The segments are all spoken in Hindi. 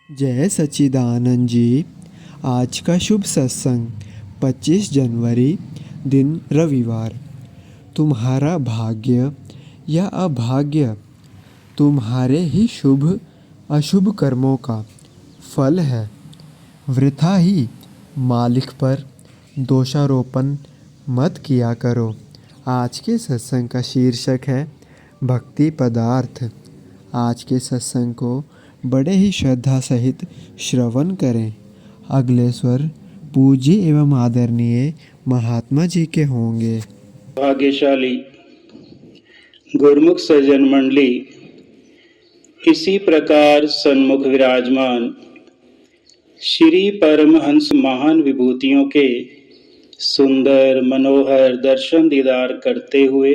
जय सच्चिदानंद जी। आज का शुभ सत्संग 25 जनवरी, दिन रविवार। तुम्हारा भाग्य या अभाग्य तुम्हारे ही शुभ अशुभ कर्मों का फल है। वृथा ही मालिक पर दोषारोपण मत किया करो। आज के सत्संग का शीर्षक है भक्ति पदार्थ। आज के सत्संग को बड़े ही श्रद्धा सहित श्रवण करें। अगले स्वर पूज्य एवं आदरणीय महात्मा जी के होंगे। भाग्यशाली गुरुमुख सज्जन मंडली, इसी प्रकार सन्मुख विराजमान श्री परमहंस महान विभूतियों के सुंदर मनोहर दर्शन दीदार करते हुए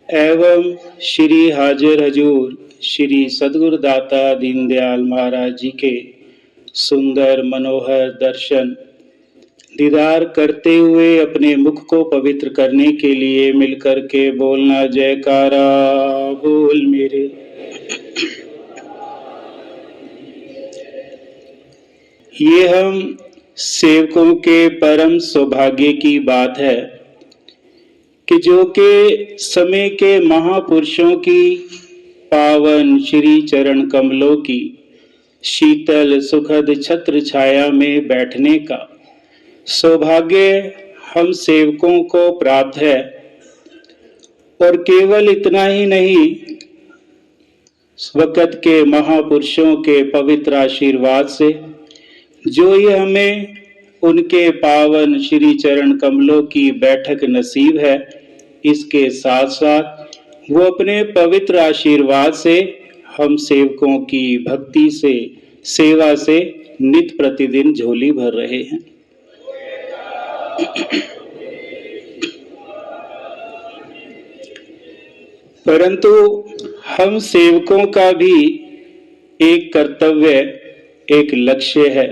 एवं श्री हाजिर हजूर श्री सद्गुरु दाता दीनदयाल महाराज जी के सुंदर मनोहर दर्शन दीदार करते हुए अपने मुख को पवित्र करने के लिए मिलकर के बोलना जयकारा बोल मेरे। ये हम सेवकों के परम सौभाग्य की बात है कि जो के समय के महापुरुषों की पावन श्री चरण कमलों की शीतल सुखद छत्र छाया में बैठने का सौभाग्य हम सेवकों को प्राप्त है। और केवल इतना ही नहीं, वक़्त के महापुरुषों के पवित्र आशीर्वाद से जो ये हमें उनके पावन श्री चरण कमलों की बैठक नसीब है, इसके साथ साथ वो अपने पवित्र आशीर्वाद से हम सेवकों की भक्ति से सेवा से नित प्रतिदिन झोली भर रहे हैं। परंतु हम सेवकों का भी एक कर्तव्य, एक लक्ष्य है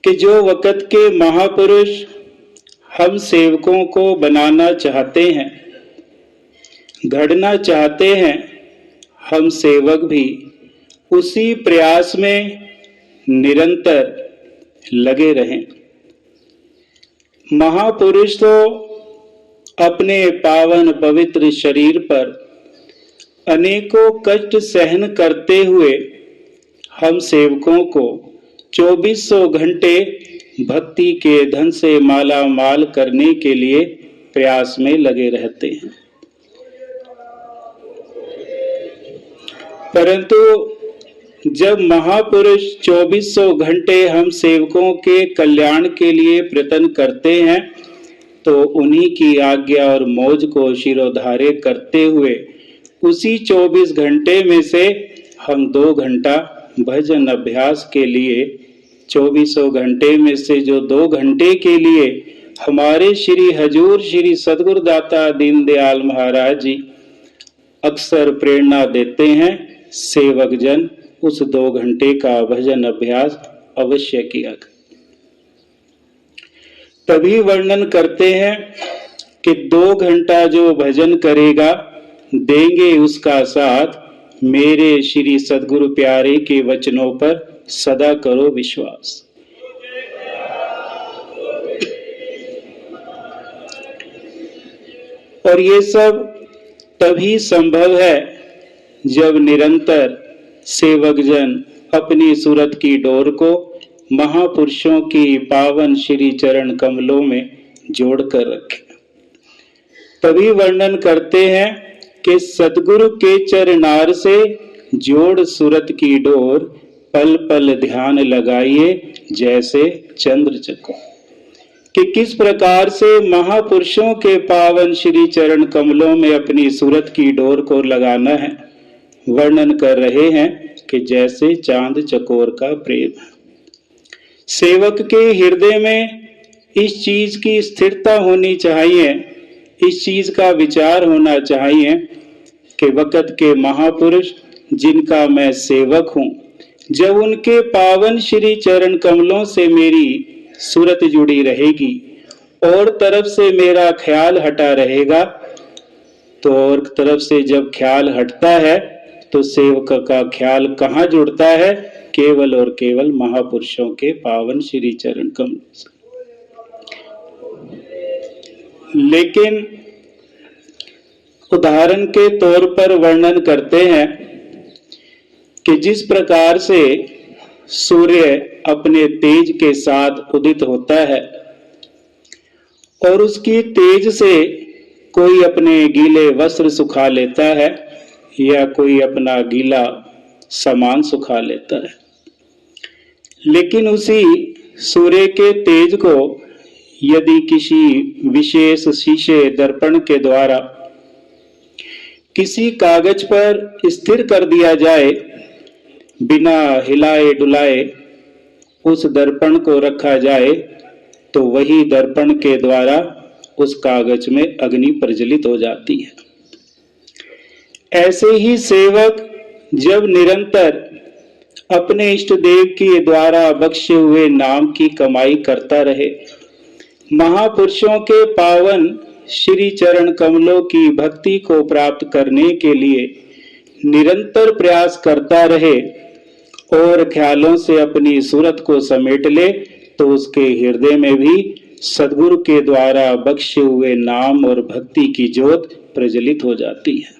कि जो वक़्त के महापुरुष हम सेवकों को बनाना चाहते हैं, गढ़ना चाहते हैं, हम सेवक भी उसी प्रयास में निरंतर लगे रहें। महापुरुष तो अपने पावन पवित्र शरीर पर अनेकों कष्ट सहन करते हुए हम सेवकों को 2400 घंटे भक्ति के धन से माला माल करने के लिए प्रयास में लगे रहते हैं। परंतु जब महापुरुष 2400 घंटे हम सेवकों के कल्याण के लिए प्रयत्न करते हैं, तो उन्हीं की आज्ञा और मौज को शिरोधार्य करते हुए उसी 24 घंटे में से हम 2 घंटा भजन अभ्यास के लिए, 2400 घंटे में से जो 2 घंटे के लिए हमारे श्री हजूर श्री सद्गुरु दाता दीनदयाल महाराज जी अक्सर प्रेरणा देते हैं, सेवक जन उस 2 घंटे का भजन अभ्यास अवश्य किया। तभी वर्णन करते हैं कि 2 घंटा जो भजन करेगा देंगे उसका साथ मेरे श्री सद्गुरु प्यारे के वचनों पर सदा करो विश्वास। और ये सब तभी संभव है जब निरंतर सेवक जन अपनी सूरत की डोर को महापुरुषों की पावन श्री चरण कमलों में जोड़कर रखें। तभी वर्णन करते हैं कि सद्गुरु के चरणार से जोड़ सूरत की डोर, पल पल ध्यान लगाइए जैसे चंद्र चकोर। कि किस प्रकार से महापुरुषों के पावन श्री चरण कमलों में अपनी सूरत की डोर को लगाना है, वर्णन कर रहे हैं कि जैसे चांद चकोर का प्रेम है। सेवक के हृदय में इस चीज की स्थिरता होनी चाहिए, इस चीज का विचार होना चाहिए कि वक़्त के महापुरुष जिनका मैं सेवक हूं, जब उनके पावन श्री चरण कमलों से मेरी सूरत जुड़ी रहेगी और तरफ से मेरा ख्याल हटा रहेगा, तो और तरफ से जब ख्याल हटता है तो सेवक का ख्याल कहाँ जुड़ता है? केवल और केवल महापुरुषों के पावन श्री चरण कमल से। लेकिन उदाहरण के तौर पर वर्णन करते हैं कि जिस प्रकार से सूर्य अपने तेज के साथ उदित होता है और उसकी तेज से कोई अपने गीले वस्त्र सुखा लेता है या कोई अपना गीला सामान सुखा लेता है, लेकिन उसी सूर्य के तेज को यदि किसी विशेष शीशे दर्पण के द्वारा किसी कागज पर स्थिर कर दिया जाए, बिना हिलाए डुलाए उस दर्पण को रखा जाए, तो वही दर्पण के द्वारा उस कागज में अग्नि प्रज्वलित हो जाती है। ऐसे ही सेवक जब निरंतर अपने इष्ट देव के द्वारा बख्शे हुए नाम की कमाई करता रहे, महापुरुषों के पावन श्री चरण कमलों की भक्ति को प्राप्त करने के लिए निरंतर प्रयास करता रहे और ख्यालों से अपनी सूरत को समेट ले, तो उसके हृदय में भी सद्गुरु के द्वारा बख्शे हुए नाम और भक्ति की ज्योत प्रज्वलित हो जाती है।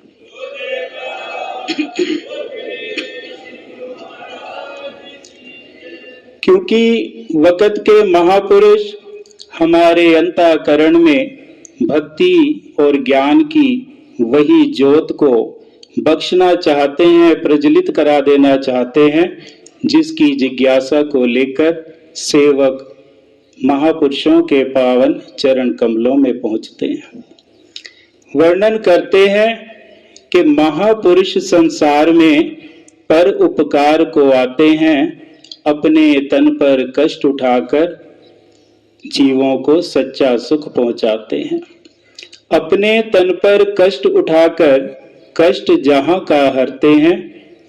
क्योंकि वक़्त के महापुरुष हमारे अंतःकरण में भक्ति और ज्ञान की वही ज्योत को बख्शना चाहते हैं, प्रज्वलित करा देना चाहते हैं, जिसकी जिज्ञासा को लेकर सेवक महापुरुषों के पावन चरण कमलों में पहुंचते हैं। वर्णन करते हैं कि महापुरुष संसार में पर उपकार को आते हैं, अपने तन पर कष्ट उठाकर जीवों को सच्चा सुख पहुंचाते हैं। अपने तन पर कष्ट उठाकर कष्ट जहां का हरते हैं,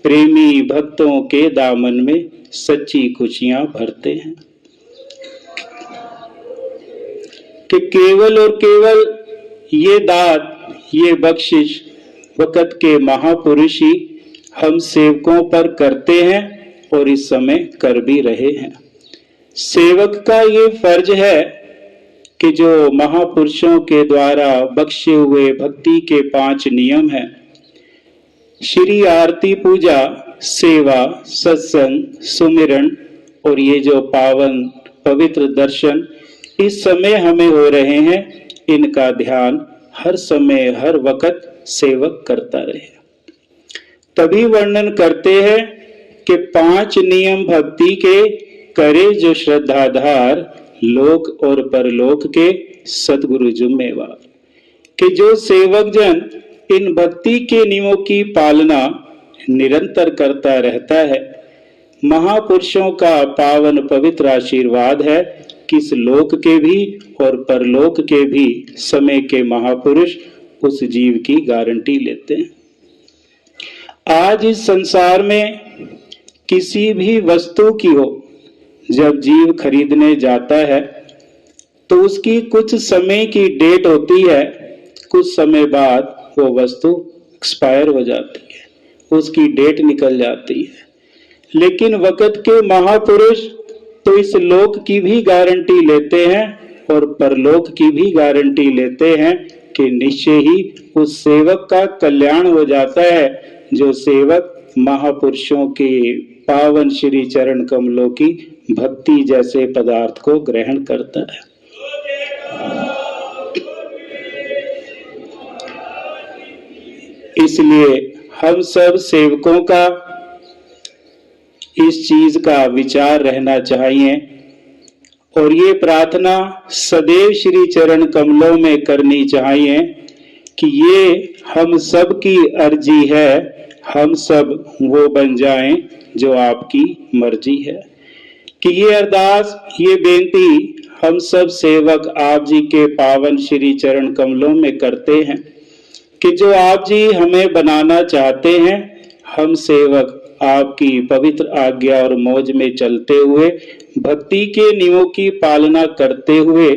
प्रेमी भक्तों के दामन में सच्ची खुशियां भरते हैं। कि केवल और केवल ये दात, ये बख्शिश वक़्त के महापुरुष ही हम सेवकों पर करते हैं और इस समय कर भी रहे हैं। सेवक का ये फर्ज है कि जो महापुरुषों के द्वारा बख्शे हुए भक्ति के 5 नियम हैं, श्री आरती पूजा, सेवा, सत्संग, सुमिरन और ये जो पावन पवित्र दर्शन इस समय हमें हो रहे हैं, इनका ध्यान हर समय हर वक़्त सेवक करता रहे। तभी वर्णन करते हैं कि 5 नियम भक्ति के करे जो श्रद्धाधार, लोक और परलोक के सद्गुरु जुम्मेवार। कि जो सेवक जन इन भक्ति के नियमों की पालना निरंतर करता रहता है, महापुरुषों का पावन पवित्र आशीर्वाद है कि इस लोक के भी और परलोक के भी समय के महापुरुष उस जीव की गारंटी लेते हैं। आज इस संसार में किसी भी वस्तु की हो, जब जीव खरीदने जाता है तो उसकी कुछ समय की डेट होती है, कुछ समय बाद वो वस्तु एक्सपायर हो जाती है, उसकी डेट निकल जाती है। लेकिन वक़्त के महापुरुष तो इस लोक की भी गारंटी लेते हैं और परलोक की भी गारंटी लेते हैं कि निश्चय ही उस सेवक का कल्याण हो जाता है, जो सेवक महापुरुषों के पावन श्री चरण कमलों की भक्ति जैसे पदार्थ को ग्रहण करता है। इसलिए हम सब सेवकों का इस चीज का विचार रहना चाहिए और ये प्रार्थना सदैव श्री चरण कमलों में करनी चाहिए कि ये हम सब की अर्जी है, हम सब वो बन जाएं जो आपकी मर्जी है। कि ये अरदास, ये बेनती हम सब सेवक आप जी के पावन श्री चरण कमलों में करते हैं कि जो आप जी हमें बनाना चाहते हैं, हम सेवक आपकी पवित्र आज्ञा और मौज में चलते हुए, भक्ति के नियमों की पालना करते हुए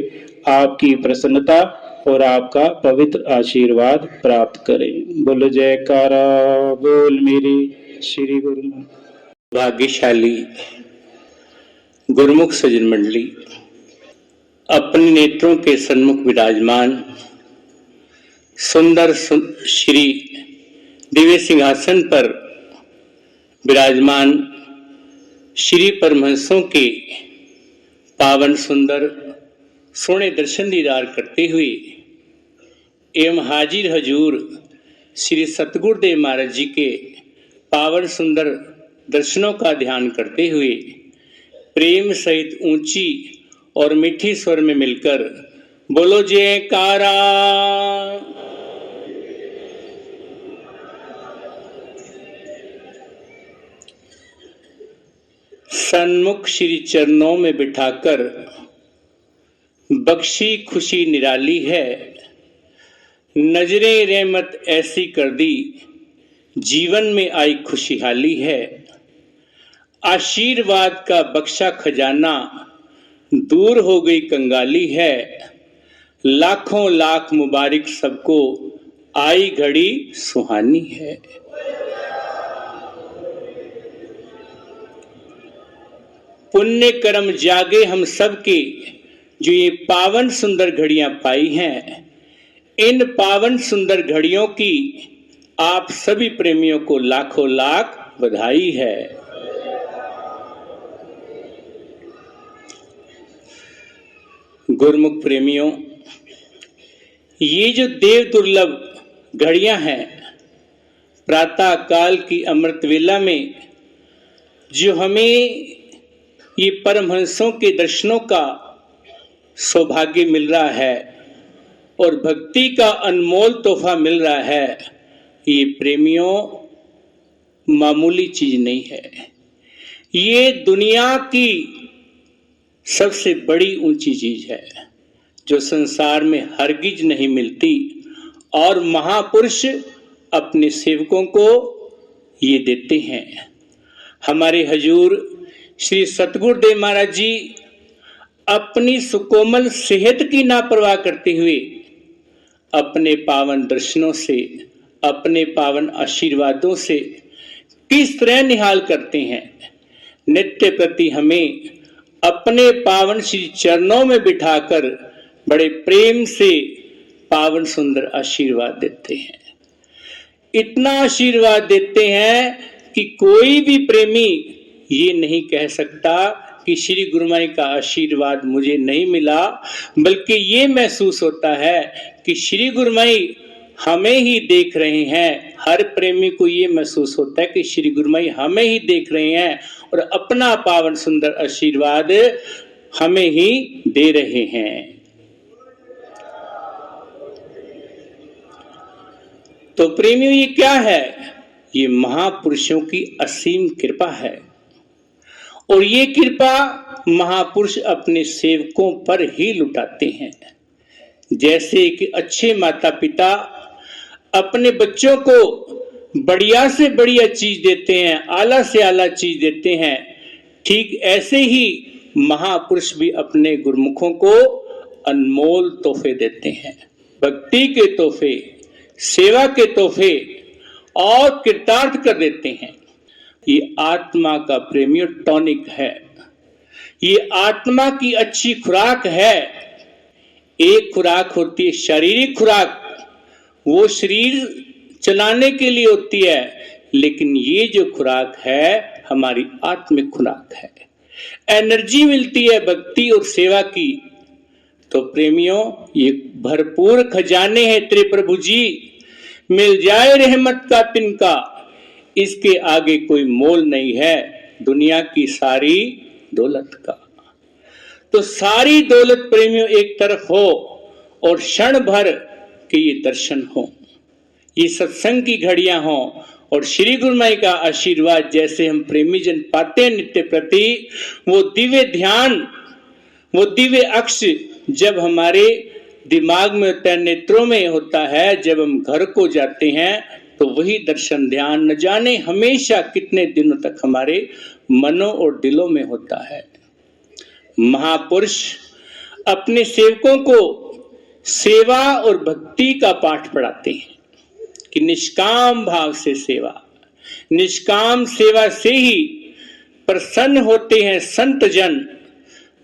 आपकी प्रसन्नता और आपका पवित्र आशीर्वाद प्राप्त करें। बोलो जयकारा बोल मेरे श्री गुरु। भाग्यशाली गुरुमुख सज्जन मंडली, अपने नेत्रों के सन्मुख विराजमान सुंदर श्री दिव्य सिंहासन पर विराजमान श्री परमहंसों के पावन सुंदर सोने दर्शन दीदार करते हुए एवं हाजिर हजूर श्री सतगुरुदेव महाराज जी के पावन सुंदर दर्शनों का ध्यान करते हुए प्रेम सहित ऊंची और मीठी स्वर में मिलकर बोलो जयकारा। सन्मुख श्री चरणों में बिठाकर बख्शी खुशी निराली है, नजरे रहमत ऐसी कर दी जीवन में आई खुशहाली है। आशीर्वाद का बख्शा खजाना दूर हो गई कंगाली है, लाखों लाख मुबारक सबको आई घड़ी सुहानी है। पुण्य कर्म जागे हम सब के जो ये पावन सुंदर घड़ियां पाई हैं, इन पावन सुंदर घड़ियों की आप सभी प्रेमियों को लाखों लाख बधाई है। गुरुमुख प्रेमियों, ये जो देव दुर्लभ घड़ियां हैं, प्रातः काल की अमृत वेला में जो हमें ये परमहंसों के दर्शनों का सौभाग्य मिल रहा है और भक्ति का अनमोल तोहफा मिल रहा है, ये प्रेमियों मामूली चीज नहीं है। ये दुनिया की सबसे बड़ी ऊंची चीज है जो संसार में हरगिज नहीं मिलती, और महापुरुष अपने सेवकों को ये देते हैं। हमारे हजूर श्री सतगुरुदेव महाराज जी अपनी सुकोमल सेहत की नापरवाह करते हुए अपने पावन दर्शनों से, अपने पावन आशीर्वादों से किस तरह निहाल करते हैं। नित्य प्रति हमें अपने पावन श्री चरणों में बिठाकर बड़े प्रेम से पावन सुंदर आशीर्वाद देते हैं। इतना आशीर्वाद देते हैं कि कोई भी प्रेमी ये नहीं कह सकता कि श्री गुरुमाई का आशीर्वाद मुझे नहीं मिला, बल्कि ये महसूस होता है कि श्री गुरुमाई हमें ही देख रहे हैं। हर प्रेमी को ये महसूस होता है कि श्री गुरुमाई हमें ही देख रहे हैं और अपना पावन सुंदर आशीर्वाद हमें ही दे रहे हैं। तो प्रेमियों, ये क्या है? ये महापुरुषों की असीम कृपा है, और ये कृपा महापुरुष अपने सेवकों पर ही लुटाते हैं। जैसे कि अच्छे माता पिता अपने बच्चों को बढ़िया से बढ़िया चीज देते हैं, आला से आला चीज देते हैं, ठीक ऐसे ही महापुरुष भी अपने गुरुमुखों को अनमोल तोहफे देते हैं। भक्ति के तोहफे, सेवा के तोहफे और कृतार्थ कर देते हैं। ये आत्मा का प्रेमियों टॉनिक है, ये आत्मा की अच्छी खुराक है। एक खुराक होती है शारीरिक खुराक, वो शरीर चलाने के लिए होती है, लेकिन ये जो खुराक है हमारी आत्मिक खुराक है। एनर्जी मिलती है भक्ति और सेवा की। तो प्रेमियों, ये भरपूर खजाने हैं तेरे प्रभु जी, मिल जाए रहमत का तिनका, इसके आगे कोई मोल नहीं है दुनिया की सारी दौलत का। तो सारी दौलत प्रेमियों एक तरफ हो और क्षण भर के ये दर्शन हो, ये सत्संग की घड़ियां हो, और श्री गुरुमाई का आशीर्वाद जैसे हम प्रेमी जन पाते हैं नित्य प्रति, वो दिव्य ध्यान, वो दिव्य अक्ष जब हमारे दिमाग में होता है, नेत्रों में होता है, जब हम घर को जाते हैं तो वही दर्शन ध्यान न जाने हमेशा कितने दिनों तक हमारे मनों और दिलों में होता है। महापुरुष अपने सेवकों को सेवा और भक्ति का पाठ पढ़ाते हैं कि निष्काम भाव से सेवा, निष्काम सेवा से ही प्रसन्न होते हैं संत जन,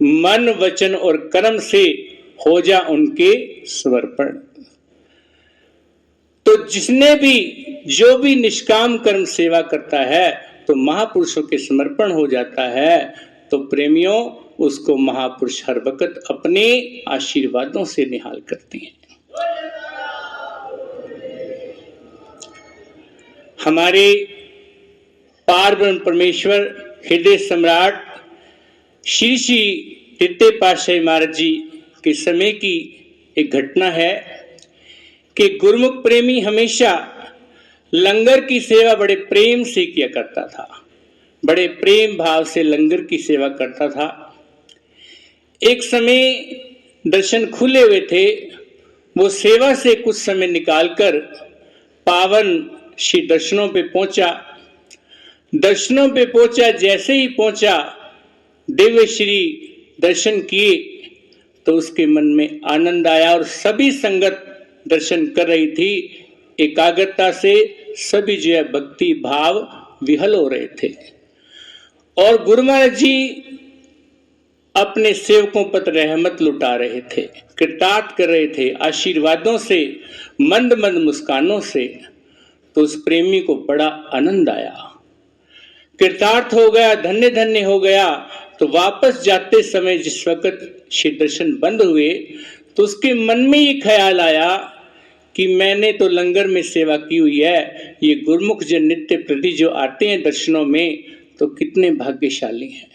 मन वचन और कर्म से हो जा उनके समर्पण। तो जिसने भी जो भी निष्काम कर्म सेवा करता है तो महापुरुषों के समर्पण हो जाता है। तो प्रेमियों, उसको महापुरुष हर वक्त अपने आशीर्वादों से निहाल करते हैं। हमारे पारब्रह्म परमेश्वर हृदय सम्राट श्री श्री तृतीय पातशाही महाराज जी के समय की एक घटना है कि गुरुमुख प्रेमी हमेशा लंगर की सेवा बड़े प्रेम से किया करता था, बड़े प्रेम भाव से लंगर की सेवा करता था। एक समय दर्शन खुले हुए थे, वो सेवा से कुछ समय निकालकर पावन श्री दर्शनों पे पहुंचा। दर्शनों पे पहुंचा, जैसे ही पहुंचा दिव्य श्री दर्शन किए तो उसके मन में आनंद आया और सभी संगत दर्शन कर रही थी। एकाग्रता से सभी जो है भक्ति भाव विहल हो रहे थे और गुरु महाराज जी अपने सेवकों पर रहमत लुटा रहे थे, कृतार्थ कर रहे थे आशीर्वादों से, मंद मंद मुस्कानों से। तो उस प्रेमी को बड़ा आनंद आया, कृतार्थ हो गया, धन्य धन्य हो गया। तो वापस जाते समय जिस वक्त श्री दर्शन बंद हुए तो उसके मन में ये ख्याल आया कि मैंने तो लंगर में सेवा की हुई है, ये गुरुमुख जन नित्य प्रति जो आते हैं दर्शनों में तो कितने भाग्यशाली हैं,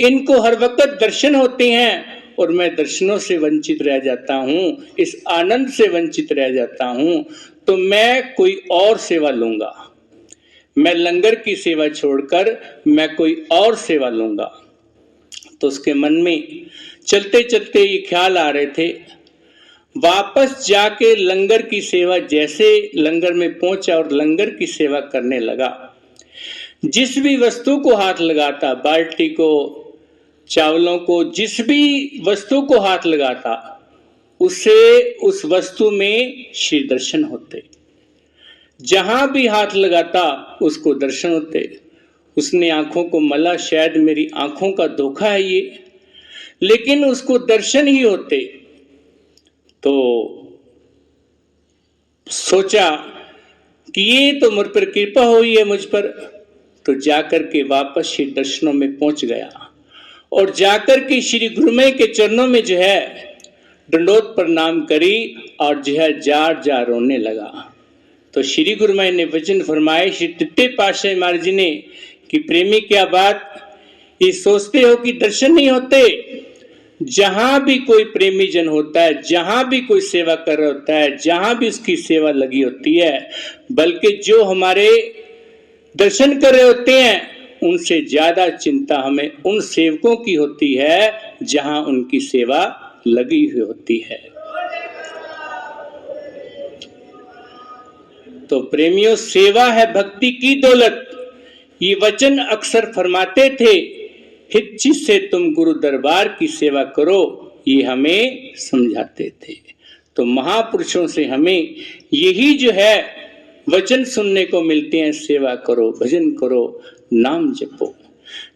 इनको हर वक्त दर्शन होते हैं और मैं दर्शनों से वंचित रह जाता हूँ, इस आनंद से वंचित रह जाता हूँ। तो मैं कोई और सेवा लूंगा, मैं लंगर की सेवा छोड़कर मैं कोई और सेवा लूंगा। तो उसके मन में चलते चलते ये ख्याल आ रहे थे। वापस जाके लंगर की सेवा, जैसे लंगर में पहुंचा और लंगर की सेवा करने लगा, जिस भी वस्तु को हाथ लगाता, बाल्टी को, चावलों को, जिस भी वस्तु को हाथ लगाता उसे उस वस्तु में श्री दर्शन होते। जहां भी हाथ लगाता उसको दर्शन होते। उसने आंखों को मला, शायद मेरी आंखों का धोखा है ये, लेकिन उसको दर्शन ही होते। तो सोचा कि ये तो मुझ पर कृपा हुई है मुझ पर। तो जाकर के वापस श्री दर्शनों में पहुंच गया और जाकर के श्री गुरुमय के चरणों में जो है दंडोत प्रणाम करी और जो है जार जार रोने लगा। तो श्री गुरुमय ने वचन फरमाए, श्री तृतीय पातशाही महाराज जी ने, कि प्रेमी क्या बात, ये सोचते हो कि दर्शन नहीं होते? जहां भी कोई प्रेमी जन होता है, जहां भी कोई सेवा कर रहा होता है, जहां भी उसकी सेवा लगी होती है, बल्कि जो हमारे दर्शन कर रहे होते हैं उनसे ज्यादा चिंता हमें उन सेवकों की होती है जहां उनकी सेवा लगी हुई होती है। तो प्रेमियों, सेवा है भक्ति की दौलत, ये वचन अक्सर फरमाते थे। हिच्ची से तुम गुरु दरबार की सेवा करो, ये हमें समझाते थे। तो महापुरुषों से हमें यही जो है वचन सुनने को मिलते हैं, सेवा करो, भजन करो, नाम जपो।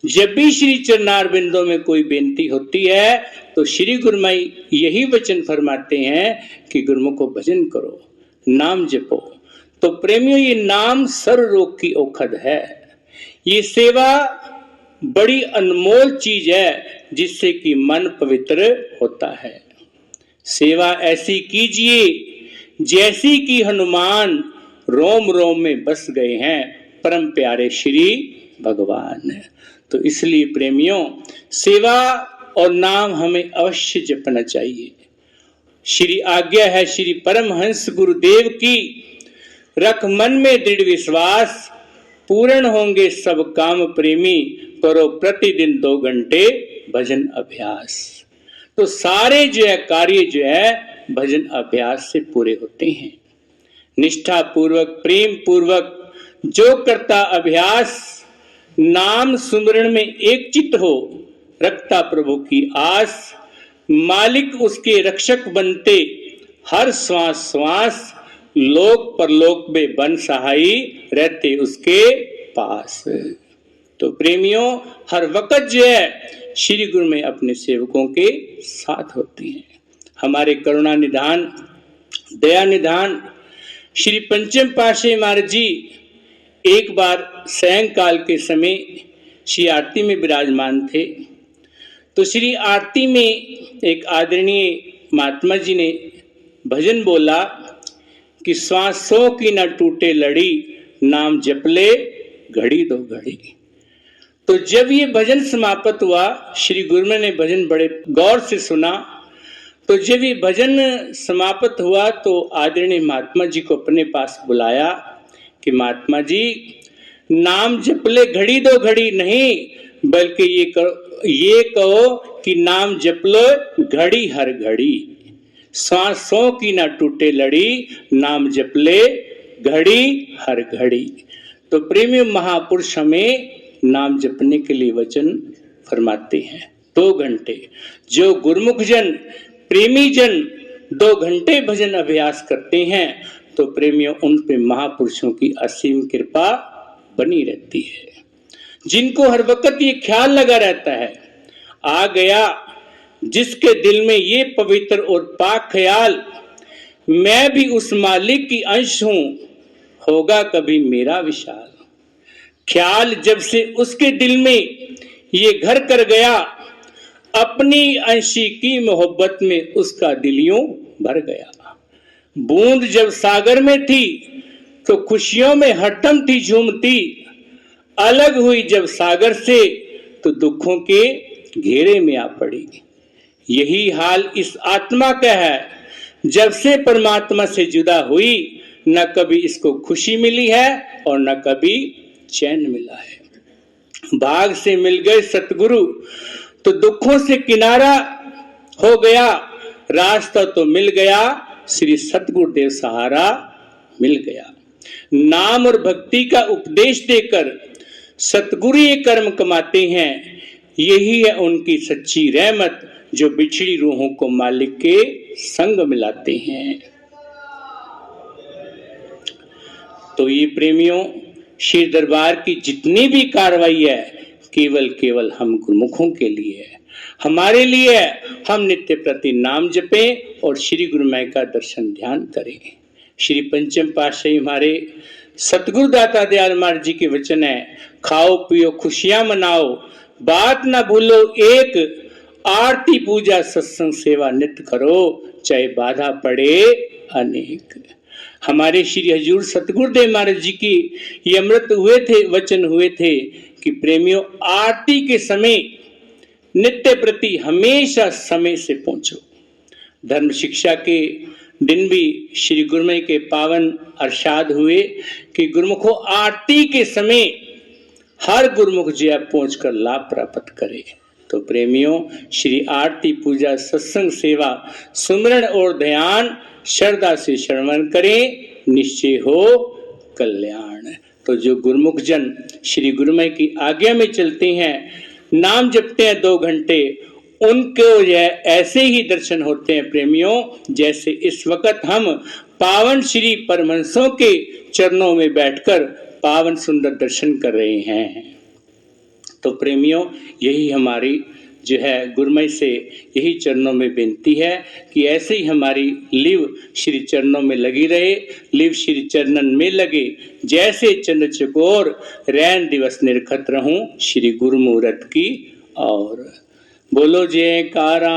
जब भी श्री चरणारविंदों में कोई बेनती होती है तो श्री गुरुमय यही वचन फरमाते हैं कि गुरुमुख को भजन करो, नाम जपो। तो प्रेमियों, ये नाम सर्व रोग की औषध है। ये सेवा बड़ी अनमोल चीज है जिससे कि मन पवित्र होता है। सेवा ऐसी कीजिए जैसी कि हनुमान रोम रोम में बस गए हैं परम प्यारे श्री भगवान। तो इसलिए प्रेमियों, सेवा और नाम हमें अवश्य जपना चाहिए। श्री आज्ञा है श्री परमहंस गुरुदेव की, रख मन में दृढ़ विश्वास, पूर्ण होंगे सब काम प्रेमी, करो प्रतिदिन 2 घंटे भजन अभ्यास। तो सारे जो है कार्य जो है भजन अभ्यास से पूरे होते हैं। निष्ठा पूर्वक, प्रेम पूर्वक जो करता अभ्यास, नाम सुमरण में एक चित्त हो, रखता प्रभु की आस, मालिक उसके रक्षक बनते, हर श्वास श्वास लोक परलोक में बन सहाई रहते उसके पास। तो प्रेमियों, हर वक्त जो है श्री गुरु में अपने सेवकों के साथ होती हैं। हमारे करुणा निधान, दया निधान श्री पंचम पातशाही महाराज जी एक बार सायंकाल के समय श्री आरती में विराजमान थे। तो श्री आरती में एक आदरणीय महात्मा जी ने भजन बोला कि श्वासों की न टूटे लड़ी, नाम जप ले घड़ी दो घड़ी। तो जब ये भजन समाप्त हुआ, श्री गुरुदेव ने भजन बड़े गौर से सुना। तो जब ये भजन समाप्त हुआ तो आदरणीय महात्मा जी को अपने पास बुलाया कि महात्मा जी, नाम जप ले घड़ी दो घड़ी नहीं, बल्कि ये कहो कि नाम जप लो घड़ी हर घड़ी। सांसों की ना टूटे लड़ी, नाम जप ले घड़ी हर घड़ी। तो प्रेमी महापुरुष हमें नाम जपने के लिए वचन फरमाते हैं। 2 घंटे जो गुरुमुख जन, प्रेमी जन 2 घंटे भजन अभ्यास करते हैं तो प्रेमियों उन पे महापुरुषों की असीम कृपा बनी रहती है। जिनको हर वक्त ये ख्याल लगा रहता है, आ गया जिसके दिल में ये पवित्र और पाक ख्याल, मैं भी उस मालिक की अंश हूं, होगा कभी मेरा विशाल। ख्याल जब से उसके दिल में ये घर कर गया, अपनी अंशी की मोहब्बत में उसका दिल यूं भर गया। बूंद जब सागर में थी तो खुशियों में हरदम थी झूमती, अलग हुई जब सागर से तो दुखों के घेरे में आ पड़ी। यही हाल इस आत्मा का है, जब से परमात्मा से जुदा हुई, न कभी इसको खुशी मिली है और न कभी चैन मिला है। भाग से मिल गए सतगुरु तो दुखों से किनारा हो गया, रास्ता तो मिल गया, श्री सतगुरुदेव सहारा मिल गया। नाम और भक्ति का उपदेश देकर सतगुरु ये कर्म कमाते हैं, यही है उनकी सच्ची रहमत जो बिछड़ी रूहों को मालिक के संग मिलाते हैं। तो ये प्रेमियों, श्री दरबार की जितनी भी कार्रवाई है केवल हम गुरुमुखों के लिए है, हमारे लिए है। हम नित्य प्रति नाम जपें और श्री गुरुमय का दर्शन ध्यान करें। श्री पंचम पातशाही हमारे सतगुरु दाता दयाल महाराज जी के वचन है, खाओ पियो खुशियां मनाओ, बात ना भूलो एक, आरती पूजा सत्संग सेवा नित्य करो, चाहे बाधा पड़े अनेक। हमारे श्री हजूर सतगुरुदेव महाराज जी की ये अमृत हुए थे, वचन हुए थे कि प्रेमियों, आरती के समय नित्य प्रति हमेशा समय से पहुंचो। धर्म शिक्षा के दिन भी श्री गुरुमय के पावन अरशाद हुए कि गुरुमुखों, आरती के समय हर गुरुमुख जी पहुंचकर लाभ प्राप्त करे। तो प्रेमियों, श्री आरती पूजा सत्संग सेवा सुमरण और ध्यान श्रद्धा से श्रवण करें, निश्चय हो कल्याण। तो जो गुरुमुख जन श्री गुरुमय की आज्ञा में चलते हैं, नाम जपते हैं 2 घंटे, उनको ऐसे ही दर्शन होते हैं प्रेमियों, जैसे इस वक्त हम पावन श्री परमहंसों के चरणों में बैठकर पावन सुंदर दर्शन कर रहे हैं। तो प्रेमियों, यही हमारी जो है गुरुमय से यही चरणों में विनती है कि ऐसे ही हमारी लिव श्री चरणों में लगी रहे, लिव श्री चरणन में लगे, जैसे चंद्र चकोर रैन दिवस निरखत रहूं श्री गुरु मूरत की। और बोलो जयकारा।